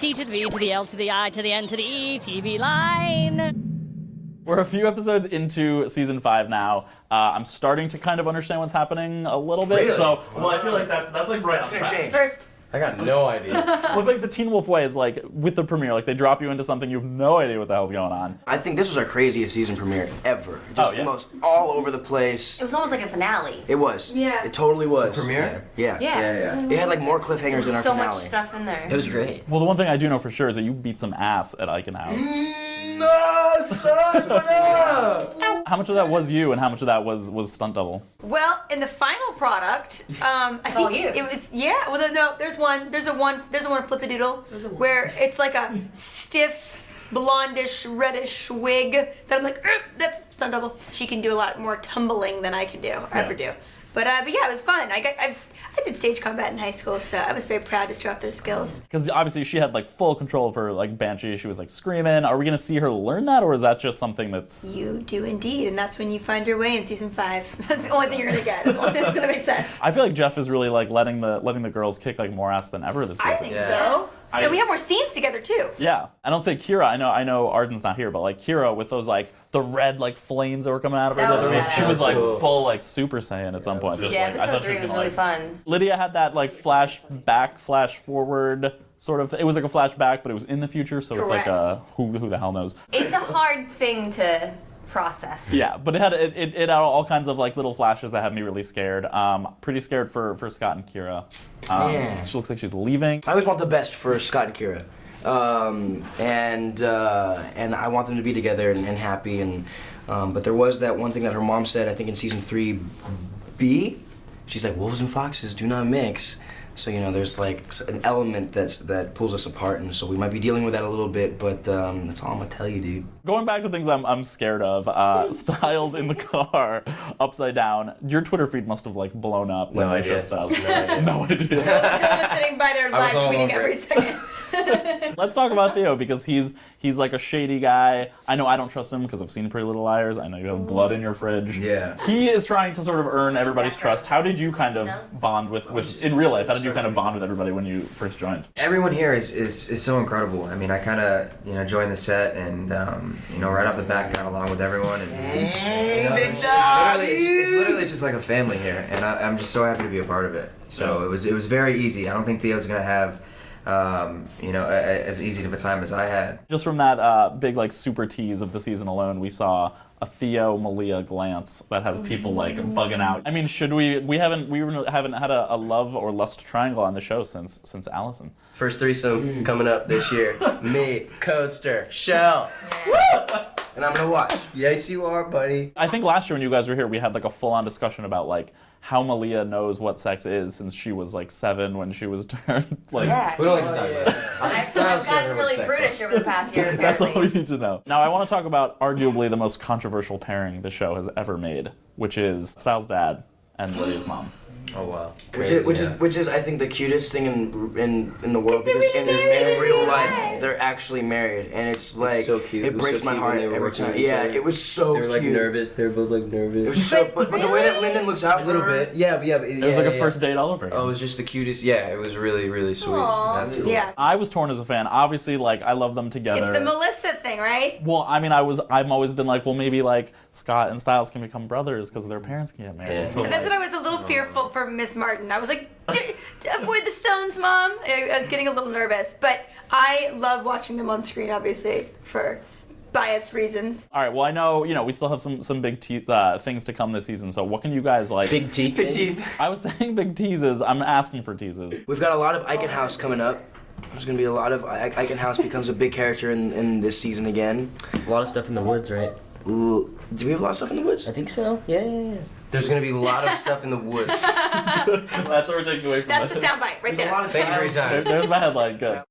T to the V to the L to the I to the N to the E, TV line. We're a few episodes into season 5 now. I'm starting to kind of understand what's happening a little bit. Really? So, well, I feel like that's like right on gonna track. change. First, I got no idea. Well, like the Teen Wolf way is like with the premiere, like they drop you into something you have no idea what the hell's going on. I think this was our craziest season premiere ever. Just yeah? most all over the place. it was almost like a finale. It was. Yeah. It totally was. Premiere? Yeah. Yeah. It had like more cliffhangers than our So finale. much stuff in there. It was great. Well, the one thing I do know for sure is that you beat some ass at Icon House. No, son, no! How much of that was you, and how much of that was stunt double? Well, in the final product, I all think you. it was Well, no, there's a one flip-a-doodle where it's like a stiff, blondish, reddish wig that I'm like, that's stunt double. She can do a lot more tumbling than I can do or ever do. But yeah, it was fun. I did stage combat in high school, so I was very proud to show off those skills. Because obviously she had like full control of her like Banshee. She was like screaming. Are we gonna see her learn that, or is that just something that's? You do indeed, and that's when you find your way in season 5. That's the only thing you're gonna get. That's the only thing that's gonna make sense. I feel like Jeff is really like letting the girls kick like more ass than ever this season. I think so. And we have more scenes together too. Yeah, I don't say Kira. I know Arden's not here, but like Kira with those like the red like flames that were coming out of her. That was I mean, rad. she was like Cool. full like Super Saiyan at some point. Just Yeah, like I thought episode she 3 was gonna, really fun. Lydia had that like flash back, flash forward sort of. It was like a flashback, but it was in the future, so it's like Correct. who the hell knows. It's a hard thing to process. Yeah, but it had all kinds of like little flashes that had me really scared. Pretty scared for Scott and Kira. Yeah. She looks like she's leaving. I always want the best for Scott and Kira. And I want them to be together and happy. And but there was that one thing that her mom said, I think in season 3B. She's like, wolves and foxes do not mix. So, you know, there's like an element that pulls us apart, and so we might be dealing with that a little bit, but that's all I'm gonna tell you, dude. Going back to things I'm scared of, Styles in the car, upside down. Your Twitter feed must have like blown up when No they idea. showed Styles. No idea. Dylan was sitting by there live was all tweeting over every it. second. Let's talk about Theo, because he's like a shady guy. I know I don't trust him because I've seen Pretty Little Liars. I know you have blood in your fridge. Yeah. He is trying to sort of earn everybody's trust. How did you kind of bond with in real life? How did you kind of bond with everybody when you first joined? Everyone here is so incredible. I mean, I kind of joined the set and right off the bat got along with everyone. And it's literally just like a family here, and I'm just so happy to be a part of it. So it was very easy. I don't think Theo's gonna have as easy of a time as I had. Just from that big like super tease of the season alone, we saw a Theo Malia glance that has people like bugging out. I mean, should we haven't had a love or lust triangle on the show since Allison. First threesome coming up this year. Me, Codester, Shell. And I'm gonna watch. Yes, you are, buddy. I think last year when you guys were here, we had like a full-on discussion about like how Malia knows what sex is since she was like 7 when she was turned like. Yeah. We don't like to talk about it. I've gotten really brutish over the past year, That's all apparently. we need to know. Now I want to talk about arguably the most controversial pairing the show has ever made, which is Styles' dad and Lydia's mom. Oh wow. Which is I think the cutest thing in the world, because in real life they're actually married, and it's like so cute. it It was breaks so my cute heart when they were every working time. on each Yeah, other. it was so They were like cute. nervous. They were both like It nervous. was so, but the way that Lyndon looks out A for little her, bit. Yeah. It was like a first date all over again. Oh, it was just the cutest. Yeah, it was really, really sweet. Aw. That's cool. Yeah. I was torn as a fan. Obviously, like I love them together. It's the Melissa thing, right? Well, I mean, I've always been like, well, maybe like Scott and Styles can become brothers because their parents can get married. Yeah. So, And that's like, what I was a little fearful for Miss Martin. I was like, avoid the stones, Mom. I was getting a little nervous. But I love watching them on screen, obviously, for biased reasons. all right. Well, I know we still have some big things to come this season. So what can you guys like? Big teeth. big teeth. I was saying big teases. I'm asking for teases. We've got a lot of Icon House coming up. There's gonna be a lot of Icon House becomes a big character in this season again. A lot of stuff in the woods, right? Ooh, do we have a lot of stuff in the woods? I think so. Yeah. There's gonna be a lot of stuff in the woods. That's what we're taking away from That's this. the soundbite right There's a there. lot of Thank you for your stuff. time. There's my headline. Good.